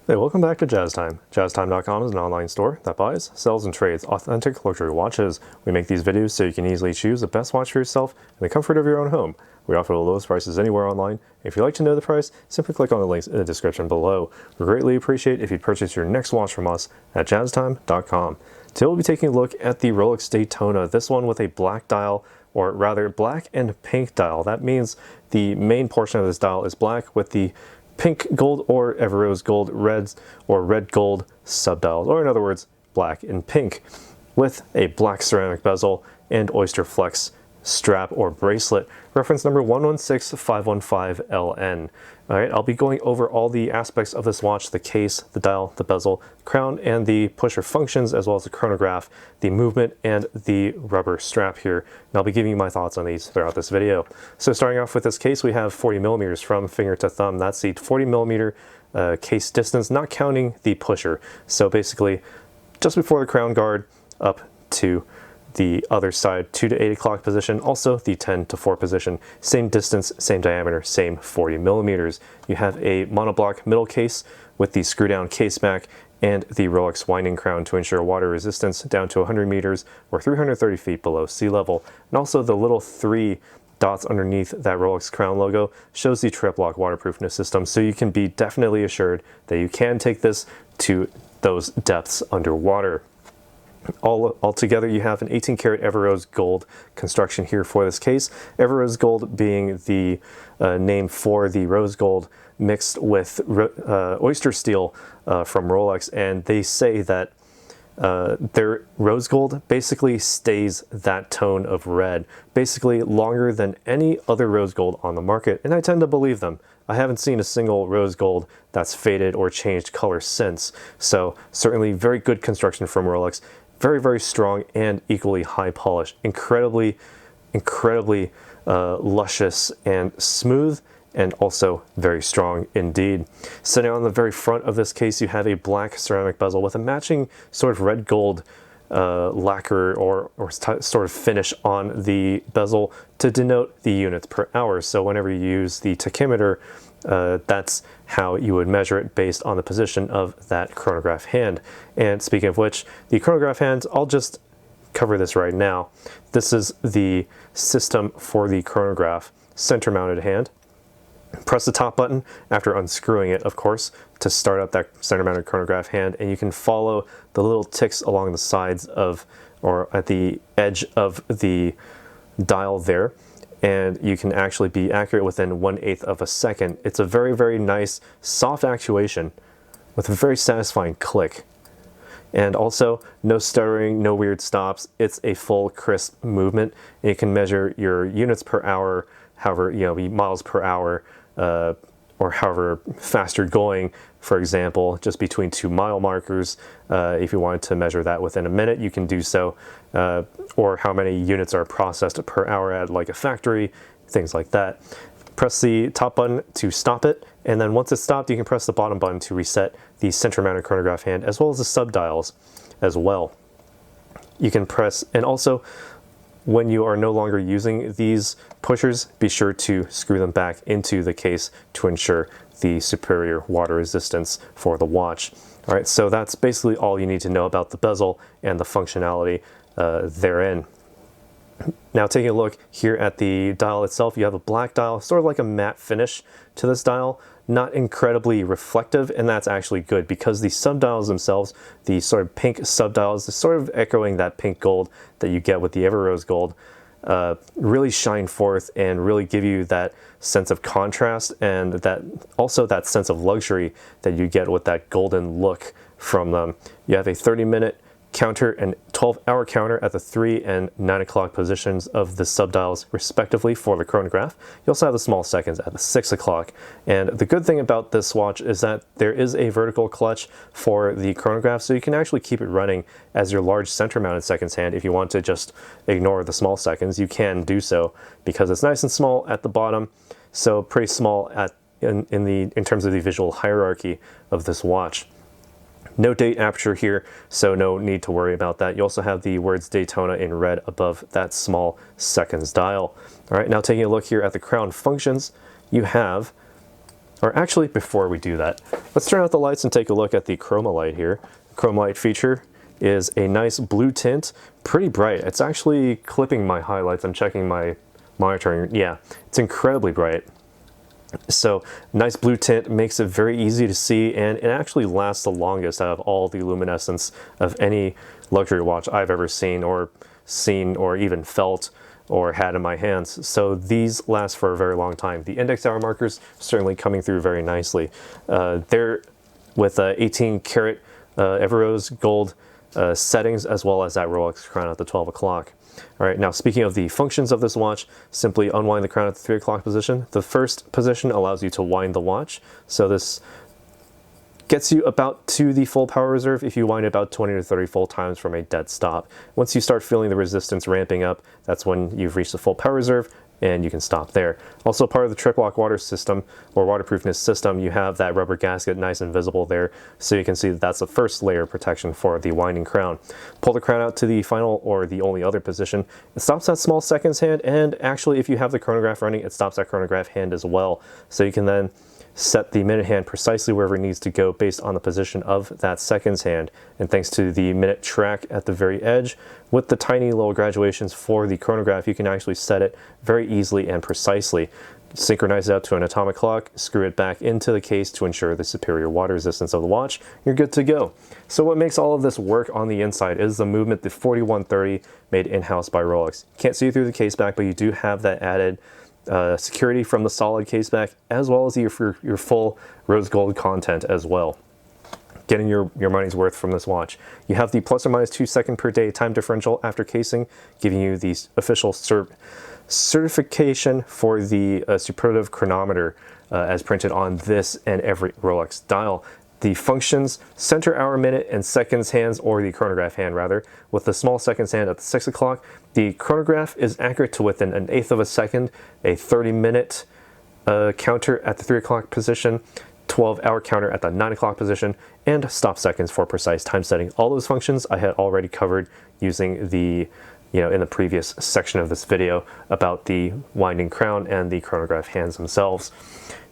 Hey, welcome back to Jazz Time. JazzTime.com is an online store that buys, sells, and trades authentic luxury watches. We make these videos so you can easily choose the best watch for yourself in the comfort of your own home. We offer the lowest prices anywhere online. If you'd like to know the price, simply click on the links in the description below. We greatly appreciate if you'd purchase your next watch from us at JazzTime.com. Today we'll be taking a look at the Rolex Daytona, this one with a black dial, or rather black and pink dial. That means the main portion of this dial is black with the pink gold or ever rose gold reds or red gold subdials, or in other words, black and pink, with a black ceramic bezel and Oysterflex strap or bracelet, reference number 116515LN. All right, I'll be going over all the aspects of this watch: the case, the dial, the bezel, crown, and the pusher functions, as well as the chronograph, the movement, and the rubber strap here. And I'll be giving you my thoughts on these throughout this video. So starting off with this case, we have 40 millimeters from finger to thumb. That's the 40 millimeter case distance, not counting the pusher. So basically, just before the crown guard up to the other side, 2 to 8 o'clock position, also the 10 to 4 position, same distance, same diameter, same 40 millimeters. You have a monoblock middle case with the screw down case back and the Rolex winding crown to ensure water resistance down to 100 meters or 330 feet below sea level. And also the little 3 dots underneath that Rolex crown logo shows the trip lock waterproofness system, so you can be definitely assured that you can take this to those depths underwater. Altogether, you have an 18 karat ever rose gold construction here for this case. Ever rose gold being the name for the rose gold mixed with oyster steel from Rolex, and they say that their rose gold basically stays that tone of red, basically longer than any other rose gold on the market, and I tend to believe them. I haven't seen a single rose gold that's faded or changed color since, so certainly very good construction from Rolex. Very, very strong and equally high polish. Incredibly luscious and smooth, and also very strong indeed. Sitting on the very front of this case, you have a black ceramic bezel with a matching sort of red gold lacquer or sort of finish on the bezel to denote the units per hour. So whenever you use the tachymeter, that's how you would measure it based on the position of that chronograph hand. And speaking of which, the chronograph hands, I'll just cover this right now. This is the system for the chronograph center mounted hand. Press the top button after unscrewing it, of course, to start up that center mounted chronograph hand, and you can follow the little ticks along the sides of, or at the edge of the dial there, and you can actually be accurate within 1/8 of a second. It's a very, very nice soft actuation with a very satisfying click. And also, no stuttering, no weird stops. It's a full crisp movement, and you can measure your units per hour, however, miles per hour, or however fast you're going. For example, just between 2 mile markers, if you wanted to measure that within a minute, you can do so, or how many units are processed per hour at like a factory, things like that. Press the top button to stop it, and then once it's stopped, you can press the bottom button to reset the center mounted chronograph hand, as well as the subdials as well. You can press, and also when you are no longer using these pushers, be sure to screw them back into the case to ensure the superior water resistance for the watch. All right, so that's basically all you need to know about the bezel and the functionality therein. Now taking a look here at the dial itself, you have a black dial, sort of like a matte finish to this dial, not incredibly reflective, and that's actually good because the subdials themselves, the sort of pink subdials, is sort of echoing that pink gold that you get with the ever rose gold, really shine forth and really give you that sense of contrast, and that also that sense of luxury that you get with that golden look from them. You have a 30-minute counter and 12-hour counter at the 3 and 9 o'clock positions of the subdials respectively for the chronograph. You also have the small seconds at the 6 o'clock. And the good thing about this watch is that there is a vertical clutch for the chronograph, so you can actually keep it running as your large center mounted seconds hand. If you want to just ignore the small seconds, you can do so because it's nice and small at the bottom, so pretty small in terms of the visual hierarchy of this watch. No date aperture here, so no need to worry about that. You also have the words Daytona in red above that small seconds dial. All right, now taking a look here at the crown functions, you have Or actually, before we do that, let's turn out the lights and take a look at the chroma light here. The chroma light feature is a nice blue tint, pretty bright. It's actually clipping my highlights. I'm checking my monitoring. Yeah, it's incredibly bright. So nice blue tint makes it very easy to see, and it actually lasts the longest out of all the luminescence of any luxury watch I've ever seen or even felt or had in my hands. So these last for a very long time. The index hour markers certainly coming through very nicely. They're with 18 karat Everose gold settings, as well as that Rolex crown at the 12 o'clock. All right, now speaking of the functions of this watch, simply unwind the crown at the 3 o'clock position. The first position allows you to wind the watch. So this gets you about to the full power reserve if you wind it about 20 to 30 full times from a dead stop. Once you start feeling the resistance ramping up, that's when you've reached the full power reserve and you can stop there. Also part of the trip lock water system or waterproofness system, you have that rubber gasket nice and visible there, so you can see that that's the first layer of protection for the winding crown. Pull the crown out to the final or the only other position. It stops that small seconds hand, and actually if you have the chronograph running, it stops that chronograph hand as well. So you can then set the minute hand precisely wherever it needs to go based on the position of that seconds hand. And thanks to the minute track at the very edge, with the tiny little graduations for the chronograph, you can actually set it very easily and precisely. Synchronize it up to an atomic clock, screw it back into the case to ensure the superior water resistance of the watch. You're good to go. So what makes all of this work on the inside is the movement, the 4130 made in-house by Rolex. You can't see through the case back, but you do have that added security from the solid case back, as well as your full rose gold content as well. Getting your money's worth from this watch. You have the plus or minus 2 second per day time differential after casing, giving you the official certification for the superlative chronometer as printed on this and every Rolex dial. The functions, center hour minute and seconds hands, or the chronograph hand rather, with the small seconds hand at the 6 o'clock. The chronograph is accurate to within 1/8 of a second, a 30-minute counter at the 3 o'clock position, 12-hour counter at the 9 o'clock position, and stop seconds for precise time setting. All those functions I had already covered using the, in the previous section of this video about the winding crown and the chronograph hands themselves.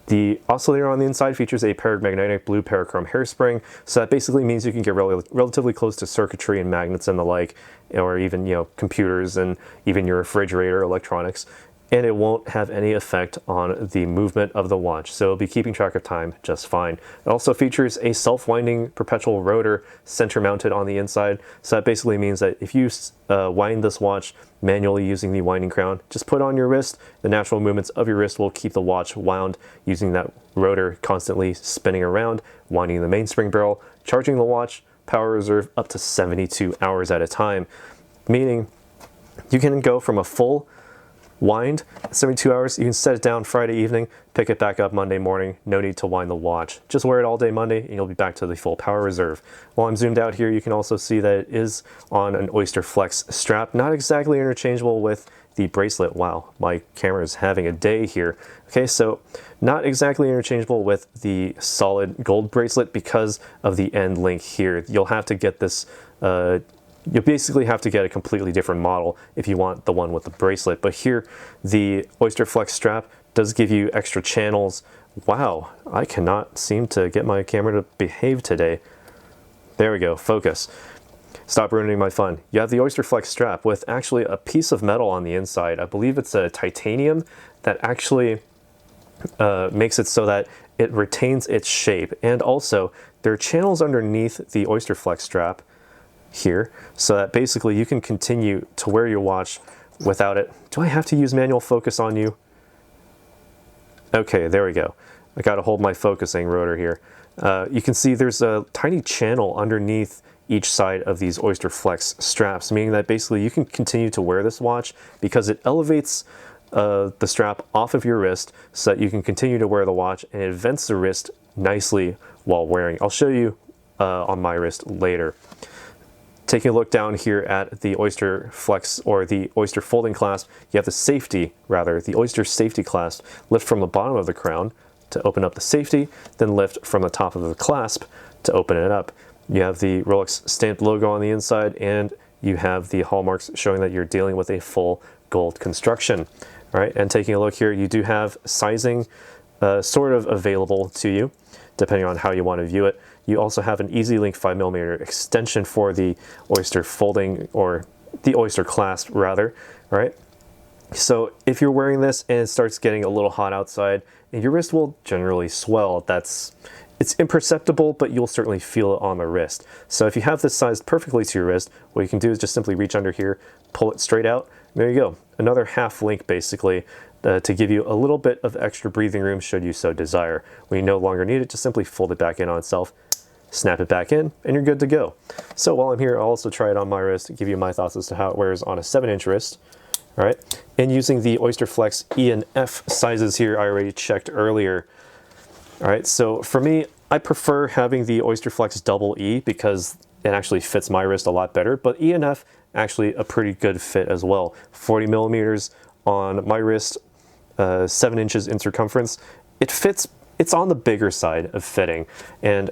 The oscillator on the inside features a paramagnetic blue parachrome hairspring, so that basically means you can get relatively close to circuitry and magnets and the like, or even computers and even your refrigerator electronics, and it won't have any effect on the movement of the watch, so it'll be keeping track of time just fine. It also features a self-winding perpetual rotor center mounted on the inside, so that basically means that if you wind this watch manually using the winding crown, just put it on your wrist. The natural movements of your wrist will keep the watch wound using that rotor constantly spinning around, winding the mainspring barrel, charging the watch, power reserve up to 72 hours at a time, meaning you can go from a full wind 72 hours, you can set it down Friday evening, pick it back up Monday morning, no need to wind the watch. Just wear it all day Monday and you'll be back to the full power reserve. While I'm zoomed out here, you can also see that it is on an Oysterflex strap, not exactly interchangeable with the bracelet. Wow, my camera is having a day here. Okay, so not exactly interchangeable with the solid gold bracelet because of the end link here. You'll have to get this you'll basically have to get a completely different model if you want the one with the bracelet. But here, the Oysterflex strap does give you extra channels. Wow, I cannot seem to get my camera to behave today. There we go, focus. Stop ruining my fun. You have the Oysterflex strap with actually a piece of metal on the inside. I believe it's a titanium that actually makes it so that it retains its shape. And also, there are channels underneath the Oysterflex strap here, so that basically you can continue to wear your watch without it. Do I have to use manual focus on you? Okay, there we go. I gotta hold my focusing rotor here. You can see there's a tiny channel underneath each side of these Oysterflex straps, meaning that basically you can continue to wear this watch because it elevates the strap off of your wrist so that you can continue to wear the watch, and it vents the wrist nicely while wearing. I'll show you on my wrist later. Taking a look down here at the Oysterflex or the Oyster folding clasp, you have the Oyster safety clasp. Lift from the bottom of the crown to open up the safety, then lift from the top of the clasp to open it up. You have the Rolex stamped logo on the inside, and you have the hallmarks showing that you're dealing with a full gold construction. All right, and taking a look here, you do have sizing sort of available to you, depending on how you want to view it. You also have an Easy Link 5mm extension for the Oyster folding, or the Oyster clasp rather, right? So if you're wearing this and it starts getting a little hot outside, your wrist will generally swell. It's imperceptible, but you'll certainly feel it on the wrist. So if you have this sized perfectly to your wrist, what you can do is just simply reach under here, pull it straight out. There you go. Another half link basically to give you a little bit of extra breathing room should you so desire. When you no longer need it, just simply fold it back in on itself, snap it back in, and you're good to go. So while I'm here, I'll also try it on my wrist, give you my thoughts as to how it wears on a 7-inch wrist. All right, and using the Oysterflex E and F sizes here, I already checked earlier. All right, so for me, I prefer having the Oysterflex double E because it actually fits my wrist a lot better, but E and F actually a pretty good fit as well. 40mm on my wrist, 7 inches in circumference. It fits, it's on the bigger side of fitting, and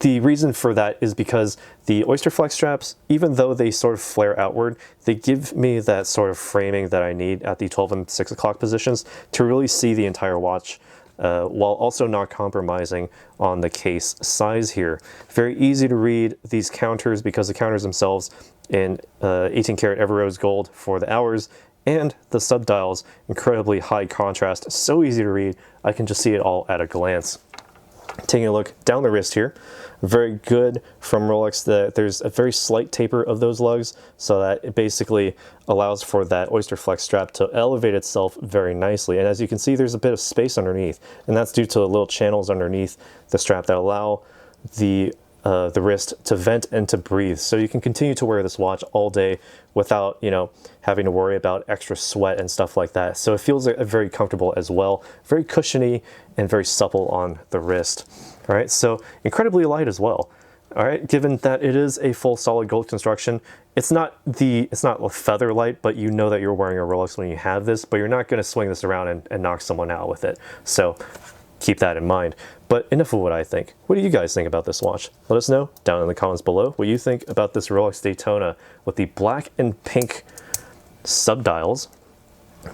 the reason for that is because the Oysterflex straps, even though they sort of flare outward, they give me that sort of framing that I need at the 12 and 6 o'clock positions to really see the entire watch, while also not compromising on the case size here. Very easy to read these counters because the counters themselves in 18 karat Everose gold for the hours, and the subdials incredibly high contrast, so easy to read. I can just see it all at a glance. Taking a look down the wrist here, very good from Rolex that there's a very slight taper of those lugs, so that it basically allows for that Oysterflex strap to elevate itself very nicely. And as you can see, there's a bit of space underneath, and that's due to the little channels underneath the strap that allow the wrist to vent and to breathe. So you can continue to wear this watch all day without, you know, having to worry about extra sweat and stuff like that. So it feels very comfortable as well, very cushiony and very supple on the wrist. All right, so incredibly light as well. All right, given that it is a full solid gold construction, it's not feather light, but you know that you're wearing a Rolex when you have this, but you're not going to swing this around and knock someone out with it. So keep that in mind. But enough of what I think. What do you guys think about this watch? Let us know down in the comments below what you think about this Rolex Daytona with the black and pink subdials,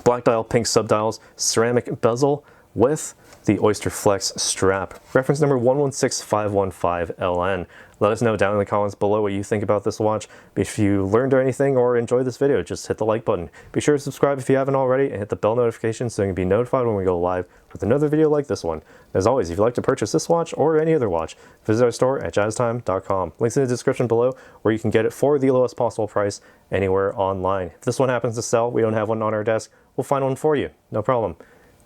black dial, pink subdials, ceramic bezel with the Oysterflex strap. Reference number 116515LN. Let us know down in the comments below what you think about this watch. If you learned anything or enjoyed this video, just hit the like button. Be sure to subscribe if you haven't already and hit the bell notification so you can be notified when we go live with another video like this one. As always, if you'd like to purchase this watch or any other watch, visit our store at jazztime.com. Links in the description below where you can get it for the lowest possible price anywhere online. If this one happens to sell, we don't have one on our desk, we'll find one for you. No problem.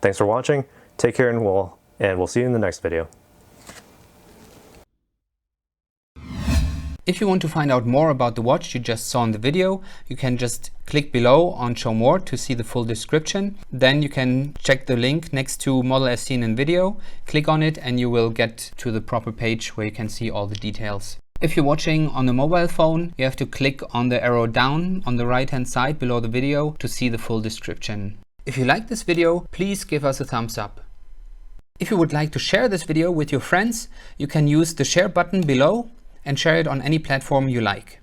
Thanks for watching. Take care, and we'll see you in the next video. If you want to find out more about the watch you just saw in the video, you can just click below on Show More to see the full description. Then you can check the link next to Model as seen in video, click on it, and you will get to the proper page where you can see all the details. If you're watching on a mobile phone, you have to click on the arrow down on the right hand side below the video to see the full description. If you like this video, please give us a thumbs up. If you would like to share this video with your friends, you can use the share button below and share it on any platform you like.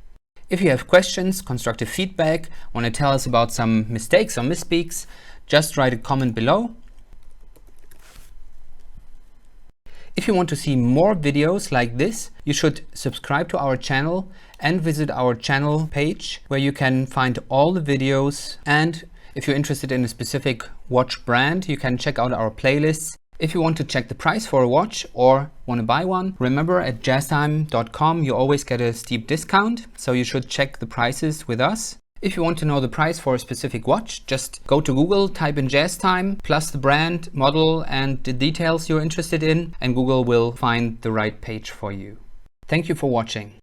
If you have questions, constructive feedback, want to tell us about some mistakes or misspeaks, just write a comment below. If you want to see more videos like this, you should subscribe to our channel and visit our channel page where you can find all the videos. And if you're interested in a specific watch brand, you can check out our playlists. If you want to check the price for a watch or want to buy one, remember at jazztime.com you always get a steep discount, so you should check the prices with us. If you want to know the price for a specific watch, just go to Google, type in JazzTime, plus the brand, model, and the details you're interested in, and Google will find the right page for you. Thank you for watching.